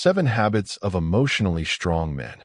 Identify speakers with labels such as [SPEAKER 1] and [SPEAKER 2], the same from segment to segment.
[SPEAKER 1] 7 Habits of Emotionally Strong Men.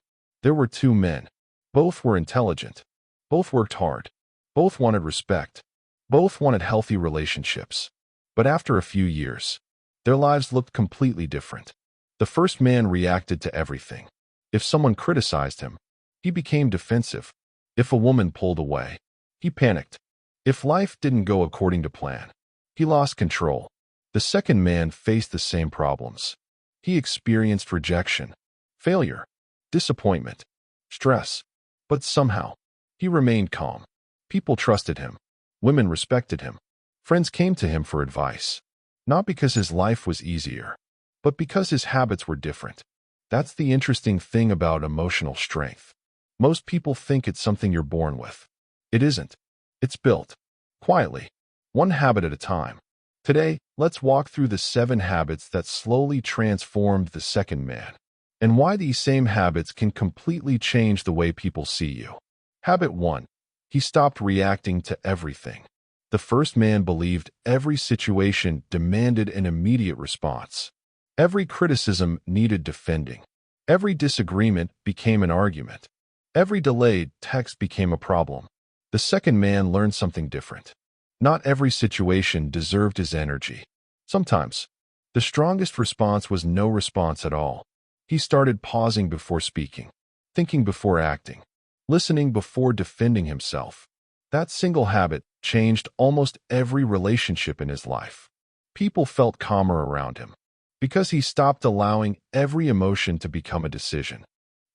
[SPEAKER 1] There were two men. Both were intelligent. Both worked hard. Both wanted respect. Both wanted healthy relationships. But after a few years, their lives looked completely different. The first man reacted to everything. If someone criticized him, he became defensive. If a woman pulled away, he panicked. If life didn't go according to plan, he lost control. The second man faced the same problems. He experienced rejection, failure, disappointment, stress. But somehow, he remained calm. People trusted him. Women respected him. Friends came to him for advice. Not because his life was easier, but because his habits were different. That's the interesting thing about emotional strength. Most people think it's something you're born with. It isn't. It's built, quietly, one habit at a time. Today, let's walk through the 7 habits that slowly transformed the second man, and why these same habits can completely change the way people see you. Habit 1. He stopped reacting to everything. The first man believed every situation demanded an immediate response. Every criticism needed defending. Every disagreement became an argument. Every delayed text became a problem. The second man learned something different. Not every situation deserved his energy. Sometimes, the strongest response was no response at all. He started pausing before speaking, thinking before acting, listening before defending himself. That single habit changed almost every relationship in his life. People felt calmer around him because he stopped allowing every emotion to become a decision.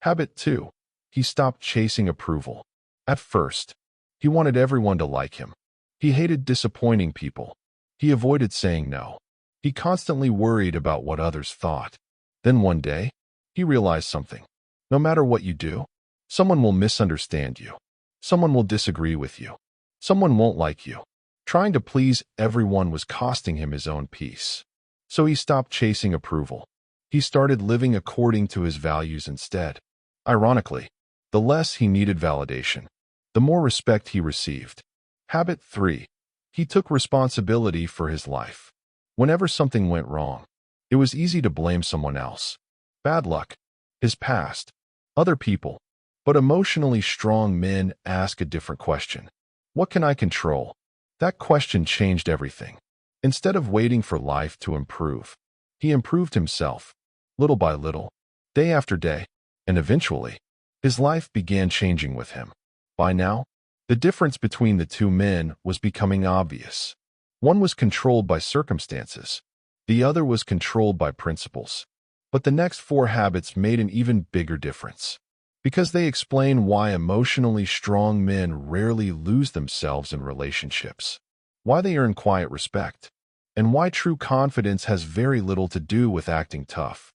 [SPEAKER 1] Habit 2. He stopped chasing approval. At first, he wanted everyone to like him. He hated disappointing people. He avoided saying no. He constantly worried about what others thought. Then one day, he realized something. No matter what you do, someone will misunderstand you. Someone will disagree with you. Someone won't like you. Trying to please everyone was costing him his own peace. So he stopped chasing approval. He started living according to his values instead. Ironically, the less he needed validation, the more respect he received. Habit 3. He took responsibility for his life. Whenever something went wrong, it was easy to blame someone else. Bad luck, his past, other people. But emotionally strong men ask a different question. What can I control? That question changed everything. Instead of waiting for life to improve, he improved himself, little by little, day after day, and eventually, his life began changing with him. By now, the difference between the two men was becoming obvious. One was controlled by circumstances. The other was controlled by principles. But the next 4 habits made an even bigger difference, because they explain why emotionally strong men rarely lose themselves in relationships, why they earn quiet respect, and why true confidence has very little to do with acting tough.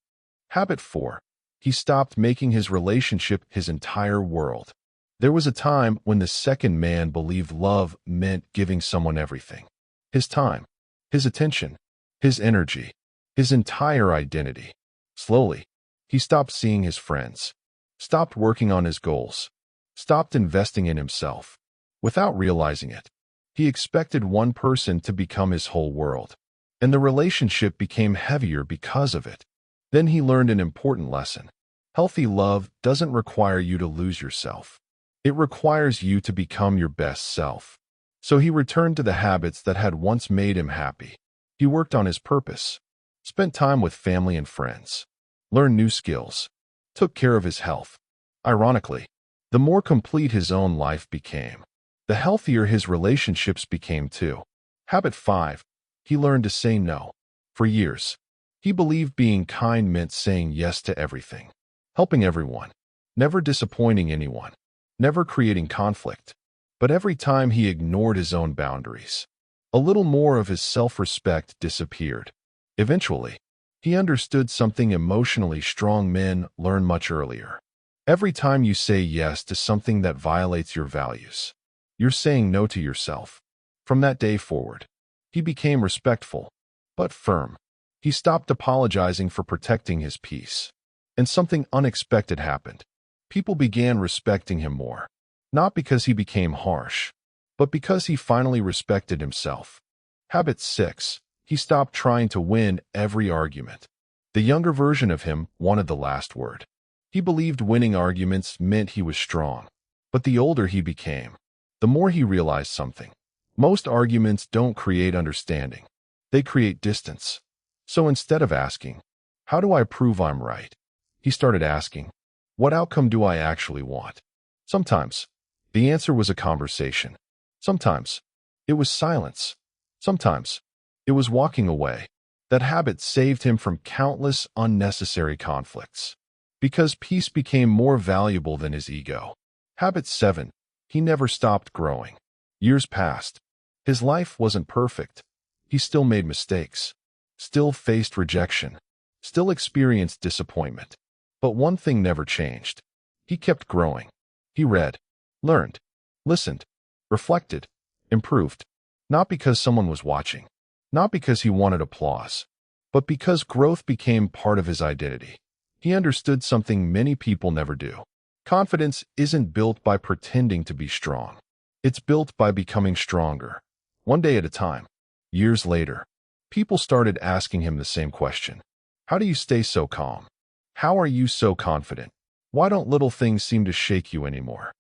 [SPEAKER 1] Habit 4. He stopped making his relationship his entire world. There was a time when the second man believed love meant giving someone everything. His time, his attention, his energy, his entire identity. Slowly, he stopped seeing his friends, stopped working on his goals, stopped investing in himself. Without realizing it, he expected one person to become his whole world, and the relationship became heavier because of it. Then he learned an important lesson. Healthy love doesn't require you to lose yourself. It requires you to become your best self. So he returned to the habits that had once made him happy. He worked on his purpose, spent time with family and friends, learned new skills, took care of his health. Ironically, the more complete his own life became, the healthier his relationships became too. Habit 5. He learned to say no. For years, he believed being kind meant saying yes to everything, helping everyone, never disappointing anyone, never creating conflict. But every time he ignored his own boundaries, a little more of his self-respect disappeared. Eventually, he understood something emotionally strong men learn much earlier. Every time you say yes to something that violates your values, you're saying no to yourself. From that day forward, he became respectful, but firm. He stopped apologizing for protecting his peace. And something unexpected happened. People began respecting him more, not because he became harsh, but because he finally respected himself. Habit 6. He stopped trying to win every argument. The younger version of him wanted the last word. He believed winning arguments meant he was strong. But the older he became, the more he realized something. Most arguments don't create understanding. They create distance. So instead of asking, "How do I prove I'm right?" he started asking, "What outcome do I actually want?" Sometimes the answer was a conversation. Sometimes it was silence. Sometimes it was walking away. That habit saved him from countless unnecessary conflicts. Because peace became more valuable than his ego. Habit 7. He never stopped growing. Years passed. His life wasn't perfect. He still made mistakes. Still faced rejection. Still experienced disappointment. But one thing never changed. He kept growing. He read, learned, listened, reflected, improved. Not because someone was watching. Not because he wanted applause. But because growth became part of his identity. He understood something many people never do. Confidence isn't built by pretending to be strong. It's built by becoming stronger. One day at a time. Years later, people started asking him the same question. How do you stay so calm? How are you so confident? Why don't little things seem to shake you anymore?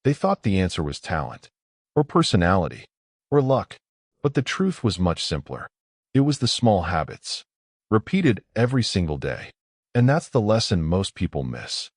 [SPEAKER 1] They thought the answer was talent, or personality, or luck. But the truth was much simpler. It was the small habits, repeated every single day. And that's the lesson most people miss.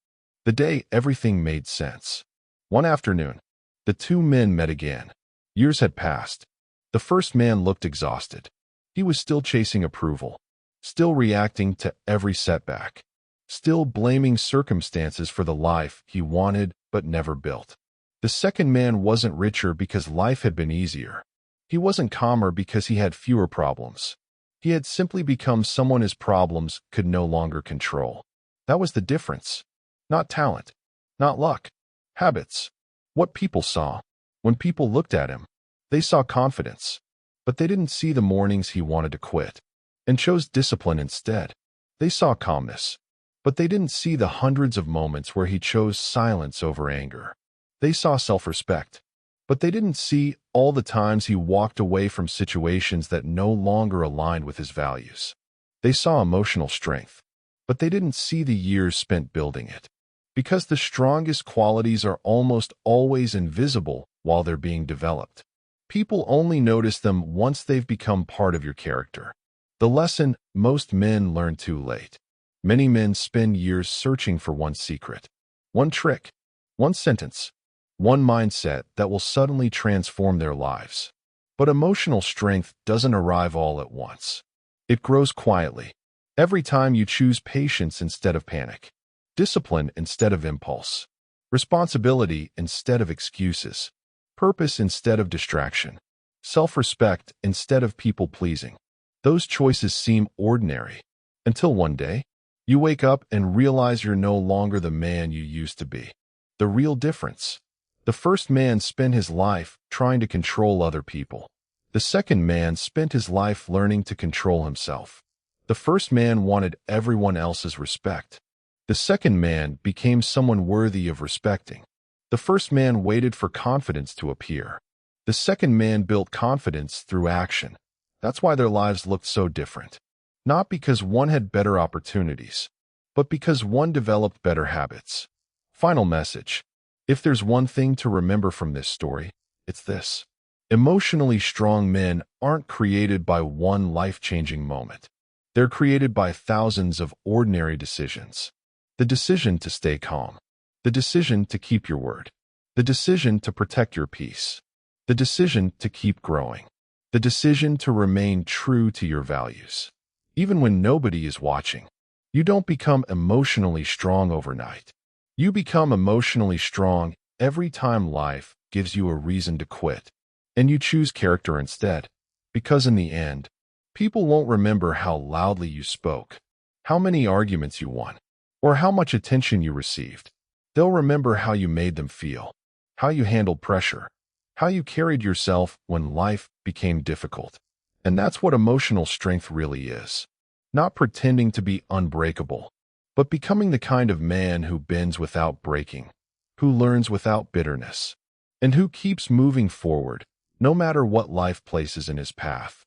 [SPEAKER 1] The day everything made sense. One afternoon, the two men met again. Years had passed. The first man looked exhausted. He was still chasing approval, still reacting to every setback, still blaming circumstances for the life he wanted but never built. The second man wasn't richer because life had been easier. He wasn't calmer because he had fewer problems. He had simply become someone his problems could no longer control. That was the difference. Not talent, not luck, habits. What people saw. When people looked at him, they saw confidence. But they didn't see the mornings he wanted to quit and chose discipline instead. They saw calmness, but they didn't see the hundreds of moments where he chose silence over anger. They saw self-respect, but they didn't see all the times he walked away from situations that no longer aligned with his values. They saw emotional strength, but they didn't see the years spent building it. Because the strongest qualities are almost always invisible while they're being developed. People only notice them once they've become part of your character. The lesson most men learn too late. Many men spend years searching for one secret, one trick, one sentence, one mindset that will suddenly transform their lives. But emotional strength doesn't arrive all at once. It grows quietly. Every time you choose patience instead of panic, discipline instead of impulse, responsibility instead of excuses, purpose instead of distraction, self-respect instead of people-pleasing. Those choices seem ordinary until one day, you wake up and realize you're no longer the man you used to be. The real difference. The first man spent his life trying to control other people. The second man spent his life learning to control himself. The first man wanted everyone else's respect. The second man became someone worthy of respecting. The first man waited for confidence to appear. The second man built confidence through action. That's why their lives looked so different. Not because one had better opportunities, but because one developed better habits. Final message. If there's one thing to remember from this story, it's this. Emotionally strong men aren't created by one life-changing moment. They're created by thousands of ordinary decisions. The decision to stay calm. The decision to keep your word. The decision to protect your peace. The decision to keep growing. The decision to remain true to your values. Even when nobody is watching, you don't become emotionally strong overnight. You become emotionally strong every time life gives you a reason to quit. And you choose character instead. Because in the end, people won't remember how loudly you spoke, how many arguments you won, or how much attention you received. They'll remember how you made them feel, how you handled pressure, how you carried yourself when life became difficult. And that's what emotional strength really is. Not pretending to be unbreakable, but becoming the kind of man who bends without breaking, who learns without bitterness, and who keeps moving forward, no matter what life places in his path.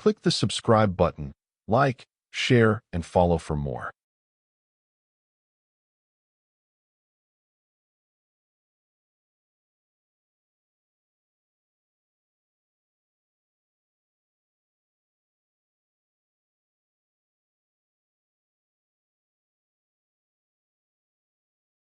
[SPEAKER 1] Click the subscribe button, like, share, and follow for more.